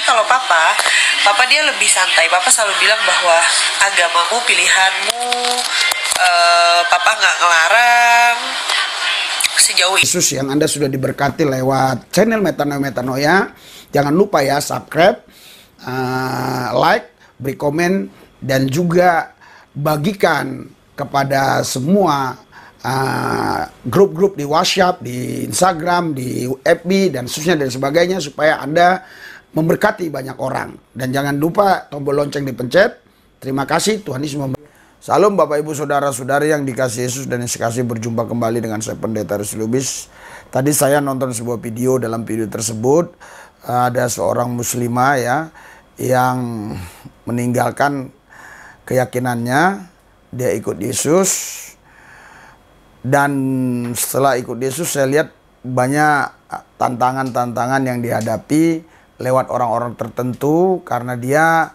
kalau papa dia lebih santai. Papa selalu bilang bahwa agamamu pilihanmu, papa nggak ngelarang sejauh Yesus yang Anda sudah diberkati lewat channel Metanoia. Jangan lupa ya subscribe, like, beri komen, dan juga bagikan kepada semua grup-grup di WhatsApp, di Instagram, di FB, dan seterusnya dan sebagainya, supaya Anda memberkati banyak orang. Dan jangan lupa tombol lonceng dipencet. Terima kasih, Tuhan Yesus memberkati. Salam Bapak Ibu Saudara-saudari yang dikasihi Yesus dan yang sekasih, berjumpa kembali dengan saya Pendeta Aris Lubis. Tadi saya nonton sebuah video. Dalam video tersebut ada seorang muslimah ya yang meninggalkan keyakinannya, dia ikut Yesus. Dan setelah ikut Yesus saya lihat banyak tantangan-tantangan yang dihadapi lewat orang-orang tertentu karena dia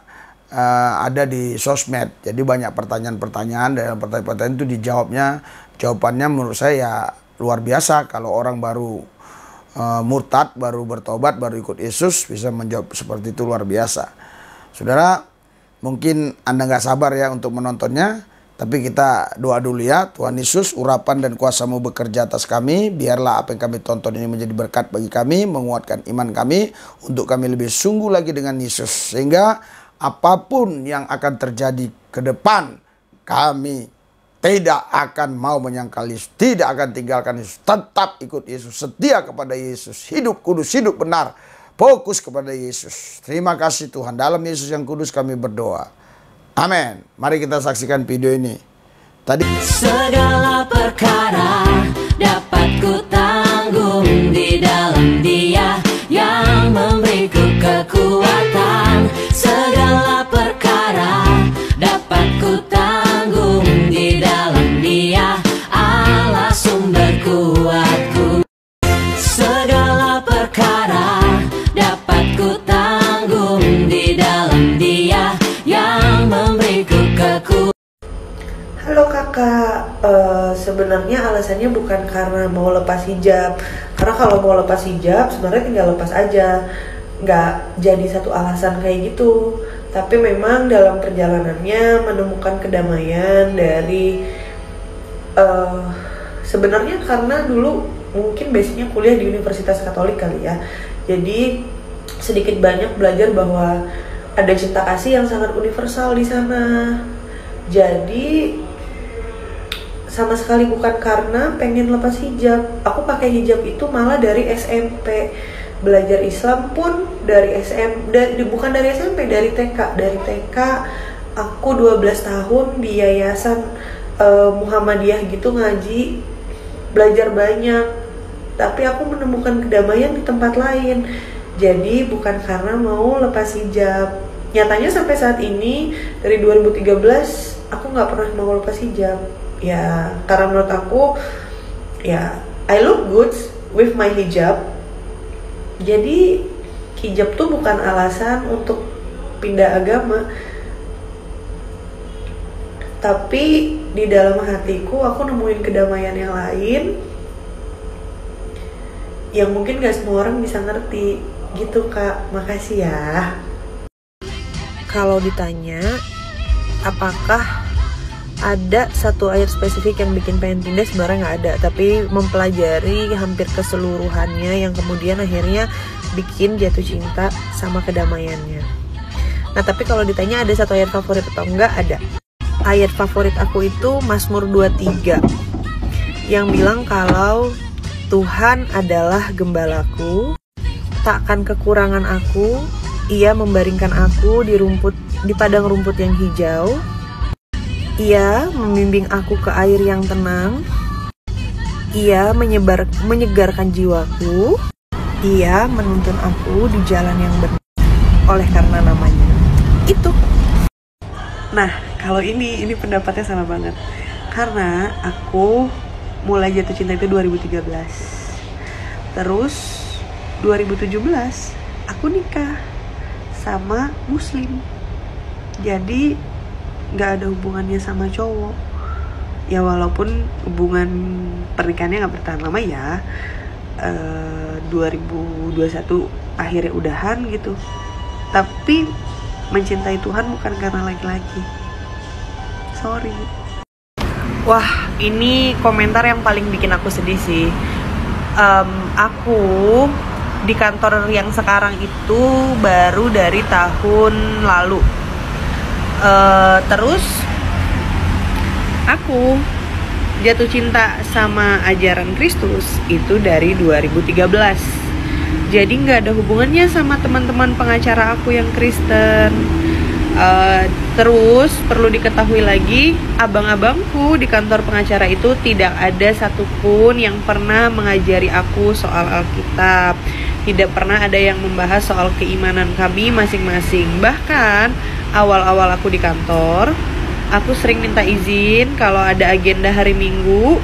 ada di sosmed. Jadi banyak pertanyaan-pertanyaan, dalam pertanyaan-pertanyaan itu jawabannya menurut saya ya luar biasa. Kalau orang baru murtad, baru bertobat, baru ikut Yesus bisa menjawab seperti itu, luar biasa. Saudara, mungkin Anda nggak sabar ya untuk menontonnya, tapi kita doa dulu ya. Tuhan Yesus, urapan dan kuasa-Mu bekerja atas kami. Biarlah apa yang kami tonton ini menjadi berkat bagi kami, menguatkan iman kami, untuk kami lebih sungguh lagi dengan Yesus. Sehingga apapun yang akan terjadi ke depan, kami tidak akan mau menyangkal Yesus, tidak akan tinggalkan Yesus, tetap ikut Yesus, setia kepada Yesus, hidup kudus, hidup benar, fokus kepada Yesus. Terima kasih Tuhan, dalam Yesus yang kudus kami berdoa. Amin. Mari kita saksikan video ini. Tadi segala perkara dapat ku tanggung di dalam Dia yang memberiku kekuatan. Segala perkara dapat ku tanggung di dalam Dia, Allah sumber kuatku. Segala perkara dapat ku tanggung di dalam Dia yang memberiku kekuatan. Halo kakak, sebenarnya alasannya bukan karena mau lepas hijab. Karena kalau mau lepas hijab sebenarnya tinggal lepas aja, nggak jadi satu alasan kayak gitu. Tapi memang dalam perjalanannya menemukan kedamaian dari sebenarnya karena dulu mungkin basicnya kuliah di Universitas Katolik kali ya. Jadi sedikit banyak belajar bahwa ada cinta kasih yang sangat universal di sana. Jadi sama sekali bukan karena pengen lepas hijab. Aku pakai hijab itu malah dari SMP. Belajar Islam pun dari bukan dari SMP, dari TK. Dari TK aku 12 tahun di yayasan Muhammadiyah gitu, ngaji, belajar banyak. Tapi aku menemukan kedamaian di tempat lain. Jadi bukan karena mau lepas hijab. Nyatanya sampai saat ini dari 2013 aku nggak pernah mau lepas hijab. Ya karena menurut aku ya I look good with my hijab. Jadi hijab tuh bukan alasan untuk pindah agama. Tapi di dalam hatiku aku nemuin kedamaian yang lain yang mungkin gak semua orang bisa ngerti gitu kak. Makasih ya. Kalau ditanya apakah ada satu ayat spesifik yang bikin pengen pindah, sebenarnya nggak ada. Tapi mempelajari hampir keseluruhannya yang kemudian akhirnya bikin jatuh cinta sama kedamaiannya. Nah tapi kalau ditanya ada satu ayat favorit atau enggak, ada. Ayat favorit aku itu Mazmur 23 yang bilang kalau Tuhan adalah gembalaku, takkan kekurangan aku. Ia membaringkan aku di padang rumput yang hijau. Ia membimbing aku ke air yang tenang. Ia menyegarkan jiwaku. Ia menuntun aku di jalan yang benar oleh karena namanya. Itu. Nah, kalau ini pendapatnya sama banget. Karena aku mulai jatuh cinta itu 2013. Terus 2017 aku nikah sama muslim. Jadi gak ada hubungannya sama cowok. Ya walaupun hubungan pernikahannya gak bertahan lama ya, 2021 akhirnya udahan gitu. Tapi mencintai Tuhan bukan karena laki-laki. Sorry. Wah, ini komentar yang paling bikin aku sedih sih. Aku di kantor yang sekarang itu baru dari tahun lalu. Terus aku jatuh cinta sama ajaran Kristus itu dari 2013. Jadi nggak ada hubungannya sama teman-teman pengacara aku yang Kristen. Terus perlu diketahui lagi, abang-abangku di kantor pengacara itu tidak ada satupun yang pernah mengajari aku soal Alkitab. Tidak pernah ada yang membahas soal keimanan kami masing-masing. Bahkan awal-awal aku di kantor, aku sering minta izin kalau ada agenda hari Minggu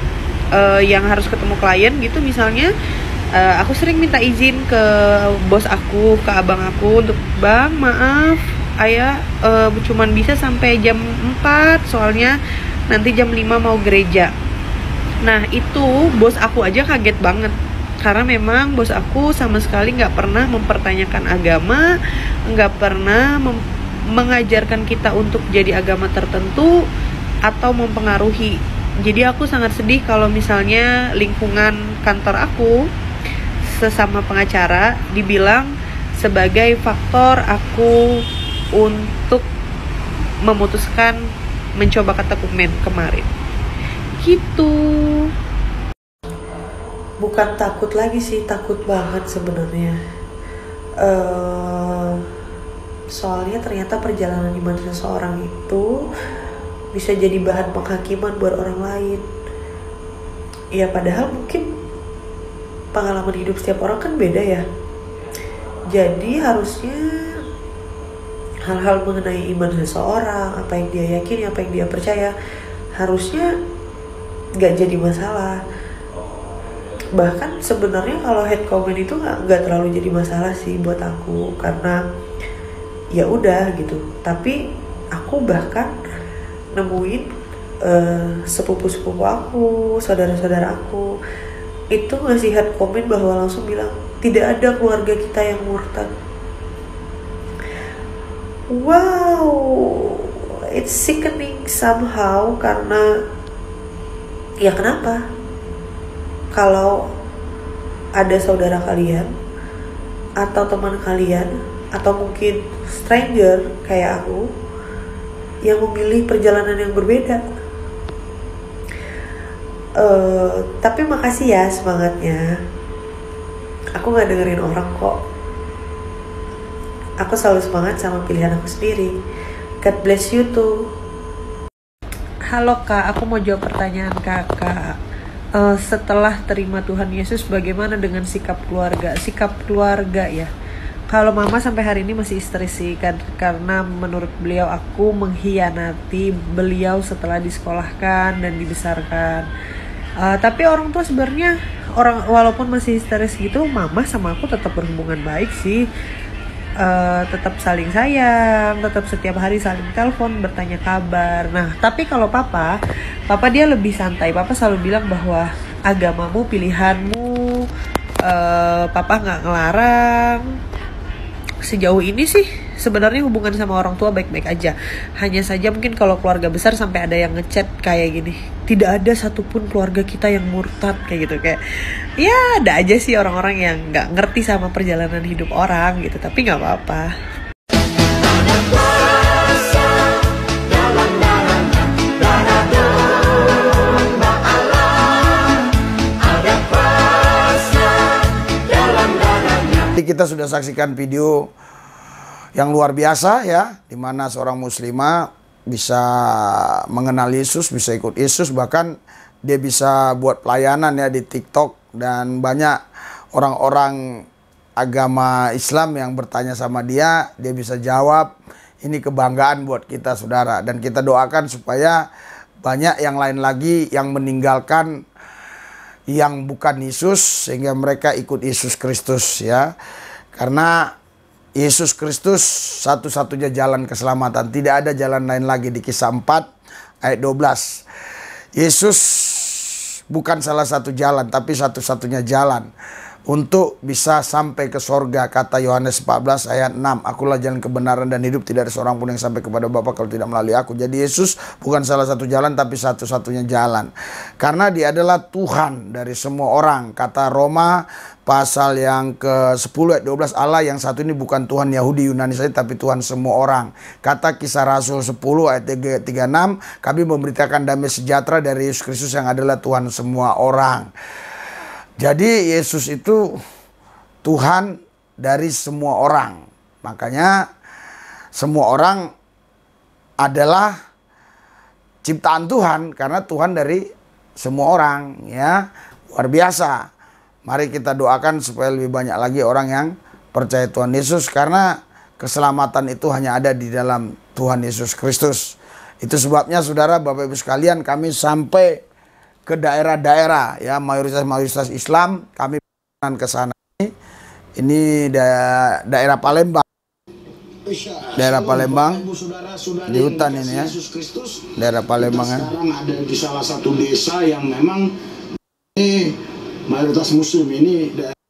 yang harus ketemu klien gitu misalnya. Aku sering minta izin ke bos aku, ke abang aku untuk, "Bang, maaf, Ayah cuman bisa sampai jam 4 soalnya nanti jam 5 mau gereja." Nah itu bos aku aja kaget banget, karena memang bos aku sama sekali gak pernah mempertanyakan agama, gak pernah mengajarkan kita untuk jadi agama tertentu atau mempengaruhi. Jadi aku sangat sedih kalau misalnya lingkungan kantor aku sesama pengacara dibilang sebagai faktor aku untuk memutuskan mencoba kata komen kemarin gitu. Bukan takut lagi sih, takut banget sebenarnya. Soalnya ternyata perjalanan iman seseorang itu bisa jadi bahan penghakiman buat orang lain. Ya padahal mungkin pengalaman hidup setiap orang kan beda ya. Jadi harusnya hal-hal mengenai iman seseorang, apa yang dia yakini, apa yang dia percaya, harusnya gak jadi masalah. Bahkan sebenarnya kalau hate comment itu gak terlalu jadi masalah sih buat aku, karena ya udah gitu. Tapi aku bahkan nemuin sepupu-sepupu aku, saudara-saudara aku itu ngasih hate comment bahwa langsung bilang tidak ada keluarga kita yang murtad. Wow, it's sickening somehow, karena ya kenapa? Kalau ada saudara kalian atau teman kalian atau mungkin stranger kayak aku yang memilih perjalanan yang berbeda. Tapi makasih ya semangatnya. Aku gak dengerin orang kok. Aku selalu semangat sama pilihan aku sendiri. God bless you too. Halo Kak, aku mau jawab pertanyaan Kakak. Setelah terima Tuhan Yesus, bagaimana dengan sikap keluarga? Sikap keluarga ya. Kalau mama sampai hari ini masih histeris sih, karena menurut beliau aku mengkhianati beliau setelah disekolahkan dan dibesarkan. Tapi orang tua sebenarnya, walaupun masih histeris gitu, mama sama aku tetap berhubungan baik sih. Tetap saling sayang, tetap setiap hari saling telepon, bertanya kabar. Nah, tapi kalau papa dia lebih santai. Papa selalu bilang bahwa agamamu pilihanmu, papa nggak ngelarang. Sejauh ini sih sebenarnya hubungan sama orang tua baik-baik aja. Hanya saja mungkin kalau keluarga besar sampai ada yang ngechat kayak gini, tidak ada satupun keluarga kita yang murtad kayak gitu. Kayak ya ada aja sih orang-orang yang nggak ngerti sama perjalanan hidup orang gitu. Tapi nggak apa-apa. Kita sudah saksikan video yang luar biasa ya, di mana seorang muslimah bisa mengenal Yesus, bisa ikut Yesus, bahkan dia bisa buat pelayanan ya di TikTok, dan banyak orang-orang agama Islam yang bertanya sama dia bisa jawab. Ini kebanggaan buat kita saudara, dan kita doakan supaya banyak yang lain lagi yang meninggalkan yang bukan Yesus sehingga mereka ikut Yesus Kristus ya. Karena Yesus Kristus satu-satunya jalan keselamatan. Tidak ada jalan lain lagi. Di Kisah 4 ayat 12. Yesus bukan salah satu jalan, tapi satu-satunya jalan untuk bisa sampai ke sorga. Kata Yohanes 14 ayat 6, akulah jalan kebenaran dan hidup, tidak ada seorang pun yang sampai kepada Bapa kalau tidak melalui aku. Jadi Yesus bukan salah satu jalan, tapi satu-satunya jalan, karena dia adalah Tuhan dari semua orang. Kata Roma pasal yang ke-10 ayat 12, Allah yang satu ini bukan Tuhan Yahudi Yunani saja, tapi Tuhan semua orang. Kata Kisah Rasul 10 ayat 36, kami memberitakan damai sejahtera dari Yesus Kristus yang adalah Tuhan semua orang. Jadi Yesus itu Tuhan dari semua orang. Makanya semua orang adalah ciptaan Tuhan, karena Tuhan dari semua orang, ya. Luar biasa. Mari kita doakan supaya lebih banyak lagi orang yang percaya Tuhan Yesus, karena keselamatan itu hanya ada di dalam Tuhan Yesus Kristus. Itu sebabnya saudara, Bapak Ibu sekalian, kami sampai ke daerah-daerah, ya, mayoritas Islam, kami ke sana. Ini daerah Palembang. Daerah Palembang di hutan ini, ya. Daerah Palembang, ya. Sekarang ada di salah satu desa yang memang ini mayoritas Muslim, ini daerah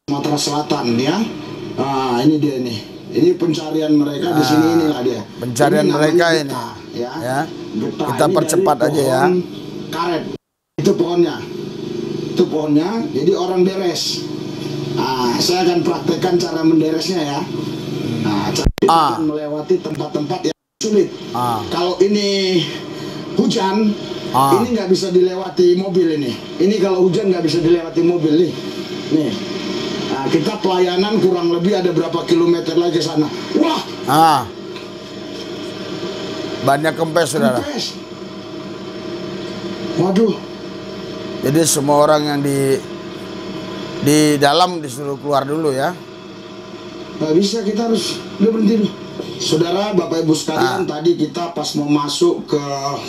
Sumatera Selatan, ya. Nah, ini dia nih. Ini pencarian mereka di sini, inilah dia. Pencarian ini mereka getah, ini, ya. Getah kita ini percepat aja, ya. Karet. Itu pohonnya. Itu pohonnya. Jadi orang beres. Nah, saya akan praktekkan cara menderesnya, ya. Nah, cara melewati tempat-tempat yang sulit. Kalau ini hujan, ini nggak bisa dilewati mobil ini. Ini kalau hujan nggak bisa dilewati mobil nih. Nih. Nah, kita pelayanan kurang lebih ada berapa kilometer lagi ke sana. Wah. Banyak kempes, saudara. Kempes. Waduh. Jadi semua orang yang di dalam disuruh keluar dulu, ya. Nggak bisa, kita harus berhenti dulu. Saudara, Bapak Ibu sekalian, tadi kita pas mau masuk ke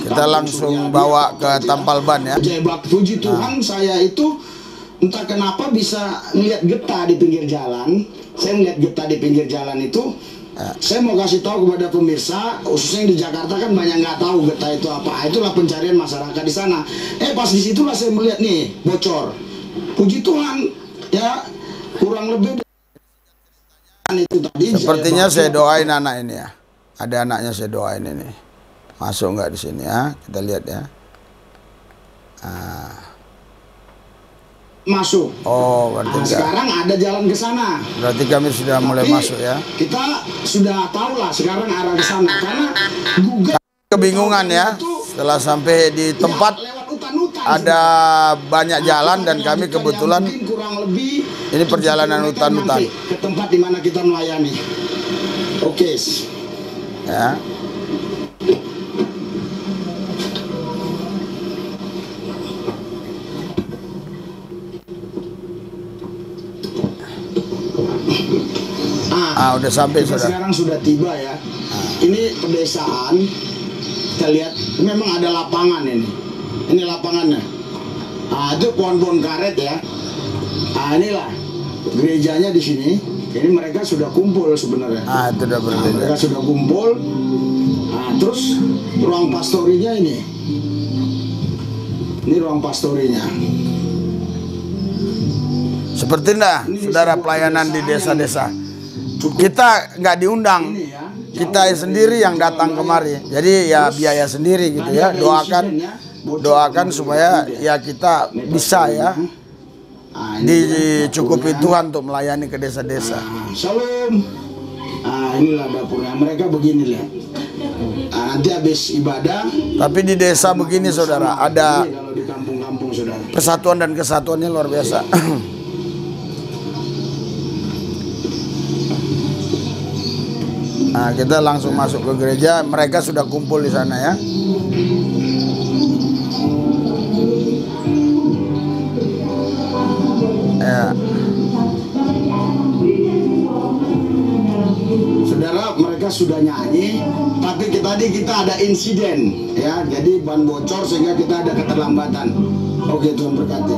kita langsung bawa ke Tampal Ban, ya. Hebat, puji Tuhan, saya itu entah kenapa bisa ngeliat getah di pinggir jalan. Saya ngeliat getah di pinggir jalan itu. Saya mau kasih tahu kepada pemirsa, khususnya yang di Jakarta kan banyak nggak tahu getah itu apa. Itulah pencarian masyarakat di sana. Pas disitulah saya melihat nih bocor. Puji Tuhan, ya, kurang lebih itu tadi. Sepertinya saya doain anak ini, ya. Ada anaknya saya doain ini. Masuk nggak di sini, ya? Kita lihat, ya. Masuk. Berarti sekarang ada jalan ke sana. Berarti kami sudah mulai masuk, ya. Kita sudah tahu lah sekarang arah ke sana, karena kebingungan, ya. Setelah sampai di tempat ada banyak jalan dan kami kebetulan kurang lebih ini perjalanan hutan-hutan ke tempat di mana kita melayani. Oke. Ya. Udah sampai, kita sekarang sudah tiba, ya. Ini pedesaan. Kita lihat memang ada lapangan ini. Ini lapangannya. Itu pohon-pohon karet, ya. Inilah gerejanya di sini. Ini mereka sudah kumpul sebenarnya. Itu udah berbeda. Mereka sudah kumpul. Terus ruang pastorinya ini. Ini ruang pastorinya. Seperti saudara, pelayanan di desa-desa. Kita nggak diundang, kita sendiri yang datang kemari. Jadi ya biaya sendiri gitu, ya. Doakan supaya ya kita bisa, ya, dicukupi Tuhan untuk melayani ke desa-desa. Shalom. Inilah dapurnya. Mereka begini, lihat. Nanti habis ibadah. Tapi di desa begini, saudara, ada kalau di kampung-kampung, saudara, persatuan dan kesatuannya luar biasa. Kita langsung masuk ke gereja. Mereka sudah kumpul di sana, ya. Saudara, mereka sudah nyanyi, tapi tadi kita ada insiden, ya. Jadi ban bocor sehingga kita ada keterlambatan. Oke, Tuhan berkati.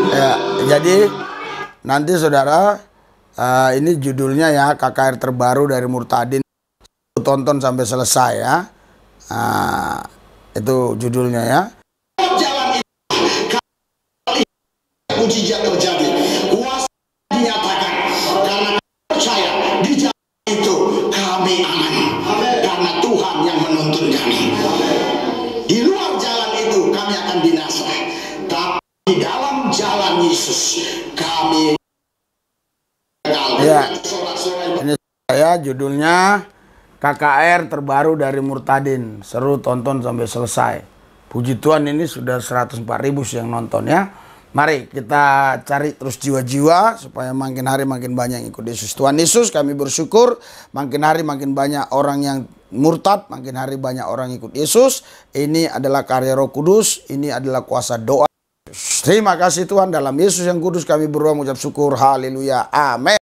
Ya, jadi nanti saudara, ini judulnya, ya, KKR terbaru dari Murtadin. Tonton sampai selesai, ya. Itu judulnya ya. Jalan itu, mujizat terjadi, kuasa dinyatakan, karena percaya di jalan itu kami aman, karena Tuhan yang menuntun kami. Di luar jalan itu kami akan binasa, tapi di dalam jalan Yesus kami. Ya, ini saya judulnya KKR terbaru dari Murtadin. Seru, tonton sampai selesai. Puji Tuhan, ini sudah 104.000 yang nonton ya. Mari kita cari terus jiwa-jiwa supaya makin hari makin banyak yang ikut Yesus. Tuhan Yesus, kami bersyukur makin hari makin banyak orang yang murtad, makin hari banyak orang ikut Yesus. Ini adalah karya Roh Kudus, ini adalah kuasa doa. Terima kasih Tuhan, dalam Yesus yang kudus kami berdoa mengucap syukur. Haleluya. Amin.